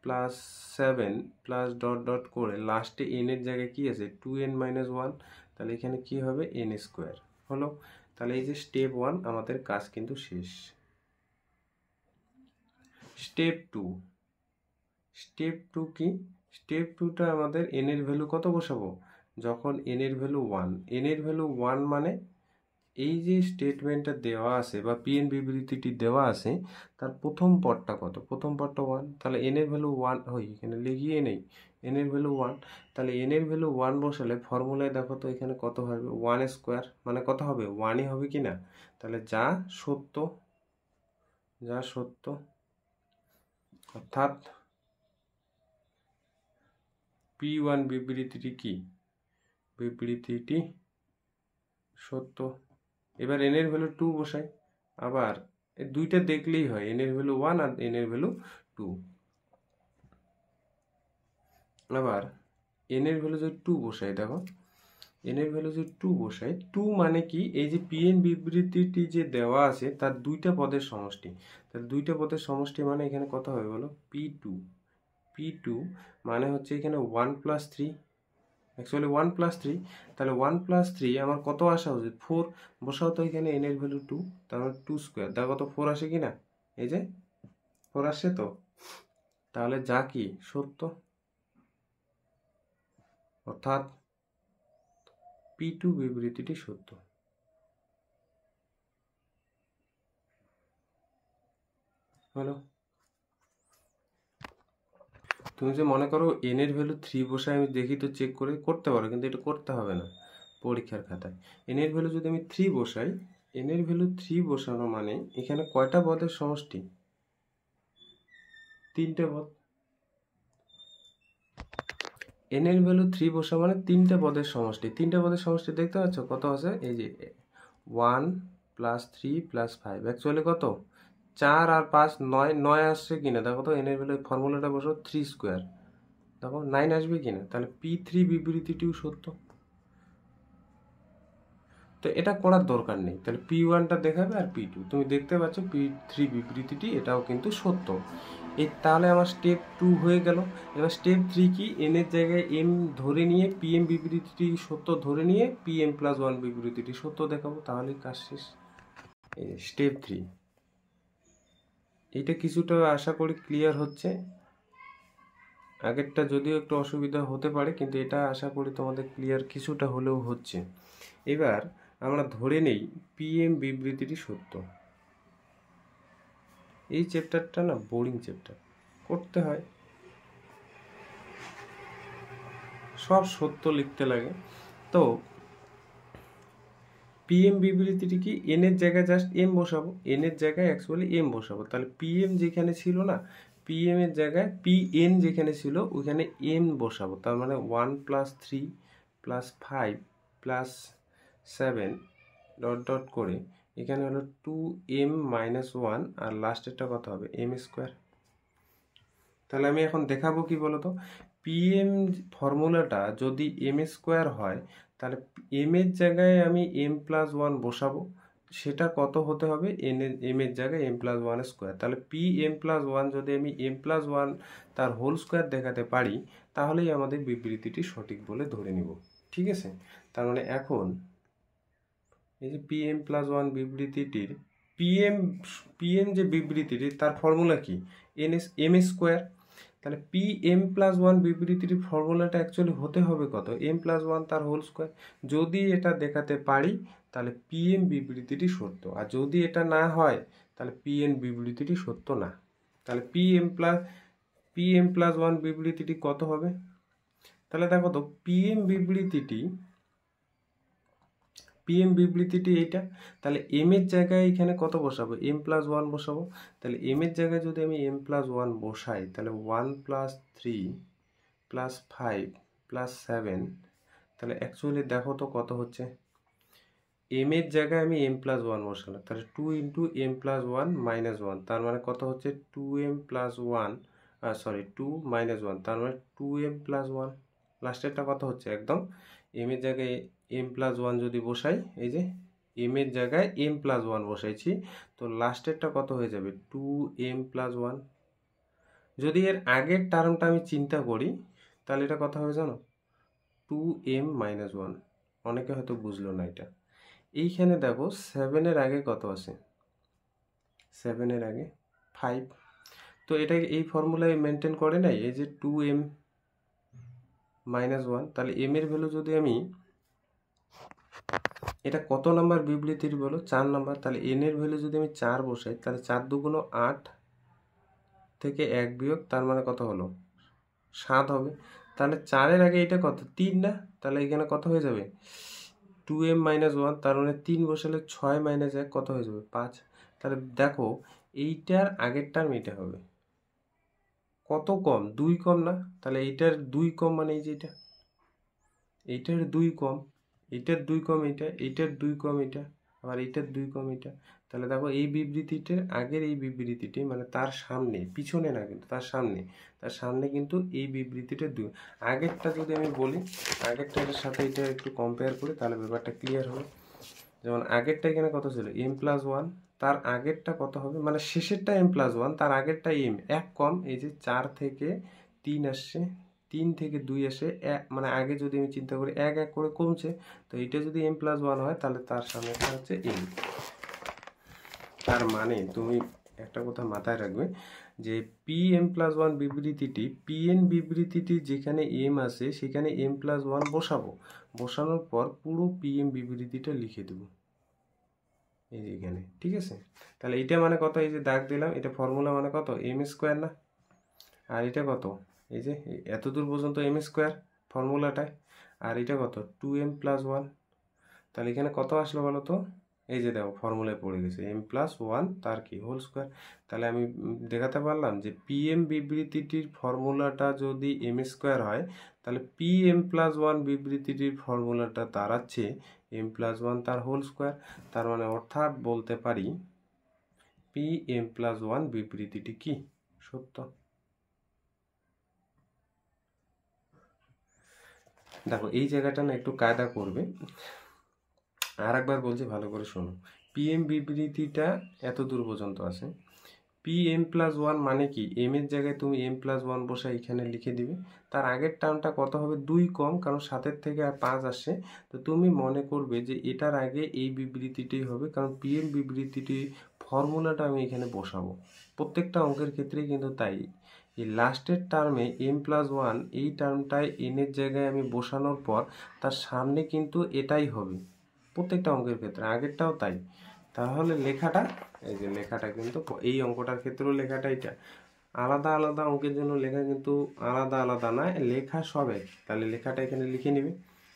+ 7 প্লাস ডট ডট করে লাস্টে এন এর জায়গায় কি আছে 2n - 1, তাহলে এখানে কি হবে n স্কোয়ার হলো। তাহলে এই যে স্টেপ 1 আমাদের কাজ কিন্তু শেষ। স্টেপ 2 কি, স্টেপ 2টা আমাদের n এর ভ্যালু কত বসাবো, যখন n এর ভ্যালু 1, মানে এই যে স্টেটমেন্টটা দেওয়া আছে বা পিএন বিবৃতিটি দেওয়া আছে তার প্রথম পদটা কত, প্রথম পদটা 1, তাহলে n এর ভ্যালু 1, এখানে লিখিয়ে নেই, n এর ভ্যালু 1, তাহলে n এর ভ্যালু 1 বসালে ফর্মুলায় দেখো তো এখানে কত হবে 1 স্কোয়ার, মানে কত হবে 1ই হবে কি না, তাহলে যা সত্য, অর্থাৎ p1 বিবৃতিটি সত্য। এবার n এর ভ্যালু 2 বসাই, আবার এই দুইটা দেখলেই হয়, n এর ভ্যালু 1 আর n এর ভ্যালু 2, আবার n এর ভ্যালু যদি 2 বসাই, দেখো n এর ভ্যালু যদি 2 বসাই, 2 মানে কি, এই যে পিএন বিবৃতিটি যে দেওয়া আছে তার দুইটা পদের সমষ্টি, তাহলে দুইটা পদের সমষ্টি মানে এখানে কত হবে বলো, p2 মানে হচ্ছে এখানে 1 + 3, অ্যাকচুয়ালি 1 + 3, তাহলে 1 + 3 আমার কত আসা উচিত 4, বসাও তো এখানে n এর ভ্যালু 2, তাহলে 2 স্কোয়ার, দেখো তো 4 আসে কি না, এই যে 4 আসে তো, তাহলে যা কি সত্য, অর্থাৎ p2 বিবৃতিটি সত্য হলো। তুমি যে মনে করো n এর ভ্যালু 3 বসায় আমি দেখি তো চেক করে করতে পারো, কিন্তু এটা করতে হবে না পরীক্ষার খাতায়। n এর ভ্যালু যদি আমি 3 বসাই, n এর ভ্যালু 3 বসানো মানে এখানে কয়টা পদের সমষ্টি, 3টে পদ, n এর ভ্যালু 3 বসা মানে 3টে পদের সমষ্টি, 3টে পদের সমষ্টি দেখতে পাচ্ছ কত আছে, এই যে 1 + 3 + 5, অ্যাকচুয়ালি কত 4 আর 5 9 আসছে কিনা দেখো তো, n এর ভ্যালু ফর্মুলাটা বসো 3 স্কোয়ার, দেখো 9 আসবে কিনা, তাহলে p3 বিবৃতিটিও সত্য। তো এটা করার দরকার নেই, তাহলে p1টা দেখাবে আর p2, তুমি দেখতে পাচ্ছ p3 বিবৃতিটি এটাও কিন্তু সত্য। এই তাহলে আমার স্টেপ 2 হয়ে গেল। এবার স্টেপ 3 কি, n এর জায়গায় m ধরে নিয়ে pm বিবৃতিটি সত্য ধরে নিয়ে pm+1 বিবৃতিটি সত্য দেখাবো, তাহলেই কাজ শেষ। এই স্টেপ 3, এইটা কিছুটা আশা করি ক্লিয়ার হচ্ছে, আগেরটা যদিও একটু অসুবিধা হতে পারে কিন্তু এটা আশা করি তোমাদের ক্লিয়ার কিছুটা হলেও হচ্ছে। এবার আমরা ধরে নেই পিএম বিবৃতিটি সত্য। এই চ্যাপ্টারটা না বোরিং চ্যাপ্টার, করতে হয়, সব সত্য লিখতে লাগে। তো পিএম বিবৃতিটি কি, এন এর জায়গায় জাস্ট এম বসাবো, এন এর জায়গায় অ্যাকচুয়ালি এম বসাবো, তাহলে পিএম যেখানে ছিল না, পিএম এর জায়গায় পিএন যেখানে ছিল ওইখানে এম বসাবো, তার মানে 1 + 3 + 5 + 7 ডট ডট করে এখানে হলো 2m - 1 আর লাস্টেরটা কত হবে m স্কোয়ার। তাহলে আমি এখন দেখাবো কি বলতো, পিএম ফর্মুলাটা যদি এম স্কোয়ার হয় তাহলে এম এর জায়গায় আমি m+1 বসাবো, সেটা কত হতে হবে এম এর জায়গায় m+1 স্কোয়ার, তাহলে pm+1 যদি আমি m+1 তার হোল স্কোয়ার দেখাতে পারি তাহলেই আমাদের বিবৃতিটি সঠিক বলে ধরে নিব, ঠিক আছে। তার মানে এখন এই যে pm+1 বিবৃতিটির পিএম যে বিবৃতিটি তার ফর্মুলা কি, এম স্কোয়ার, তাহলে পি এম প্লাস ওয়ান বিবৃতির ফর্মুলাটা অ্যাকচুয়ালি হতে হবে কত, এম প্লাস ওয়ান তার হোল স্কোয়ার। যদি এটা দেখাতে পারি তাহলে পি এম বিবৃতিটি সত্য, আর যদি এটা না হয় তাহলে পি এন বিবৃতিটি সত্য না। তাহলে পি এম প্লাস ওয়ান বিবৃতিটি কত হবে? তাহলে দেখো তো পি এম বিবৃতিটি এইটা। তাহলে এম এর জায়গায় এখানে কত বসাবো, এম প্লাস ওয়ান বসাবো। তাহলে এম এর জায়গায় যদি আমি এম প্লাস ওয়ান বসাই তাহলে 1+3 + 5 + 7, তাহলে অ্যাকচুয়ালি দেখো তো কত হচ্ছে। এম এর জায়গায় আমি এম প্লাস ওয়ান বসালাম, তাহলে 2 × m + 1 - 1, তার মানে কত হচ্ছে 2m + 1, 2 - 1, তার মানে 2m + 1। লাস্টেরটা কত হচ্ছে, একদম এম এর জায়গায় এম প্লাস ওয়ান যদি বসাই, এই যে এম এর জায়গায় এম প্লাস ওয়ান বসাইছি, তো লাস্টেরটা কত হয়ে যাবে 2m + 1। যদি এর আগের টার্মটা আমি চিন্তা করি তাহলে এটা কত হবে জানো, 2m - 1। অনেকে হয়তো বুঝলো না এটা। এইখানে দেখো 7 এর আগে কত আছে, 7 এর আগে 5, তো এটা এই ফর্মুলায় মেনটেন করে নাই, এই যে 2m - 1। তাহলে m এর ভ্যালু যদি আমি, এটা কত নাম্বার বিবৃতির বলো, 4 নাম্বার। তাহলে n এর ভ্যালু যদি আমি 4 বসাই তাহলে 4 × 2 = 8 থেকে 1 বিয়োগ, তার মানে কত হলো 7 হবে। তাহলে 4 এর আগে এটা কত, 3 না? তাহলে এখানে কত হয়ে যাবে 2m - 1, তার মানে 3 বসালে 6 - 1 কত হয়ে যাবে 5। তাহলে দেখো এইটার আগের টার্ম এটা হবে কত কম, 2 কম না? তাহলে এইটার 2 কম মানে এই যে এটা, এইটার 2 কম, এইটার 2 কম এটা, এইটার 2 কম এটা, আবার এইটার 2 কম এটা। তাহলে দেখো এই বিবৃতিটার আগের এই বিবৃতিটি মানে তার সামনে, পিছনে না কিন্তু তার সামনে কিন্তু এই বিবৃতিটা 2। আগেরটা যদি আমি বলি, আগেরটার সাথে এটা একটু কম্পেয়ার করি তাহলে ব্যাপারটা ক্লিয়ার হবে। যেমন আগেরটা এখানে কত ছিল m + 1, তার আগেরটা কত হবে, মানে শেষেরটা m + 1, তার আগেরটা m 1 কম, এই যে 4 থেকে 3 আসছে, 3 থেকে 2 আসে, মানে আগে যদি আমি চিন্তা করি 1 1 করে কমছে, তো এটা যদি m + 1 হয় তাহলে তার সামনেটা হচ্ছে m। তার মানে তুমি একটা কথা মাথায় রাখবে যে pm + 1 বিবৃতিটি, pn বিবৃতিটি যেখানে m আছে সেখানে m + 1 বসাবো, বসানোর পর পুরো pm বিবৃতিটা লিখে দেবো এই যে এখানে, ঠিক আছে? তাহলে এটা মানে কত, এই যে দাগ দিলাম, এটা ফর্মুলা মানে কত m² না? আর এটা কত, এই যে এত দূর পর্যন্ত m² ফর্মুলাটায়, আর এটা কত 2m + 1। তাহলে এখানে কত আসলো বলো তো, এই যে দেখো ফর্মুলায় পড়ে গেছে m + 1 তার কি হোল স্কোয়ার। তাহলে আমি দেখাতে পারলাম যে pm বিবৃতিটির ফর্মুলাটা যদি m² হয় তাহলে pm + 1 বিবৃতিটির ফর্মুলাটা দাঁড়াচ্ছে m + 1 তার হোল স্কোয়ার। তার মানে অর্থাৎ বলতে পারি pm + 1 বিবৃতিটি কি সত্য। দেখো এই জায়গাটা না একটু কায়দা করবে, আর একবার বলছি ভালো করে শোনো। pm বিবৃতিটা এত দূর পর্যন্ত আছে, pm + 1 মানে কি, m এর জায়গায় তুমি m + 1 বসে এখানে লিখে দিবে। তার আগের টার্মটা কত হবে, 2 কম, কারণ 7 থেকে আর 5 আসছে, তো তুমি মনে করবে যে এটার আগে এই বিবৃতিটাই হবে, কারণ pm বিবৃতিটি ফর্মুলাটা আমি এখানে বসাবো। প্রত্যেকটা অঙ্কের ক্ষেত্রেই কিন্তু তাই, এই লাস্টের টার্মে m + 1 এই টার্মটায় n এর জায়গায় আমি বসানোর পর তার সামনে কিন্তু এটাই হবে প্রত্যেকটা অঙ্কের ক্ষেত্রে, আগেরটাও তাই। তাহলে লেখাটা, এই যে লেখাটা কিন্তু এই অঙ্কটার ক্ষেত্রেও লেখাটা এটা, আলাদা আলাদা অঙ্কের জন্য লেখা কিন্তু আলাদা আলাদা না, লেখা সব এক। তাহলে লেখাটা এখানে লিখে নিবে,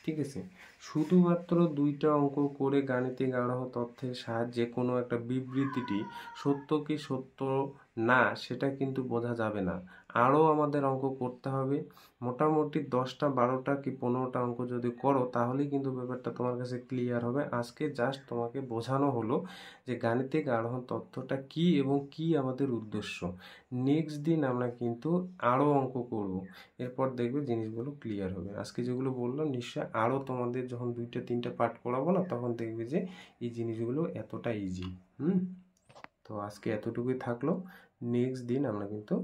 ঠিক আছে? শুধুমাত্র 2টা অঙ্ক করে গাণিতিক আরোহ তথ্যের সাহায্যে কোনো একটা বিবৃতিটি সত্য কি সত্য না সেটা কিন্তু বোঝা যাবে না। আরও আমাদের অঙ্ক করতে হবে, মোটামুটি 10টা 12টা কি 15টা অঙ্ক যদি করো তাহলেই কিন্তু ব্যাপারটা তোমার কাছে ক্লিয়ার হবে। আজকে জাস্ট তোমাকে বোঝানো হলো যে গাণিতিক আরোহণ তথ্যটা কি এবং কি আমাদের উদ্দেশ্য। নেক্সট দিন আমরা কিন্তু আরও অঙ্ক করব, এরপর দেখবে জিনিসগুলো ক্লিয়ার হবে। আজকে যেগুলো বললাম নিশ্চয় আরও তোমাদের যখন 2টা 3টা পার্ট করাবো না তখন দেখবে যে এই জিনিসগুলো এতটা ইজি। তো আজকে এতটুকুই থাকলো, নেক্সট দিন আমরা কিন্তু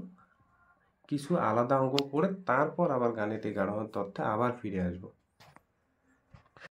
কিছু আলাদা অঙ্ক করে তারপর আবার গাণিতিক আরোহণ তথ্যে আবার ফিরে আসবো।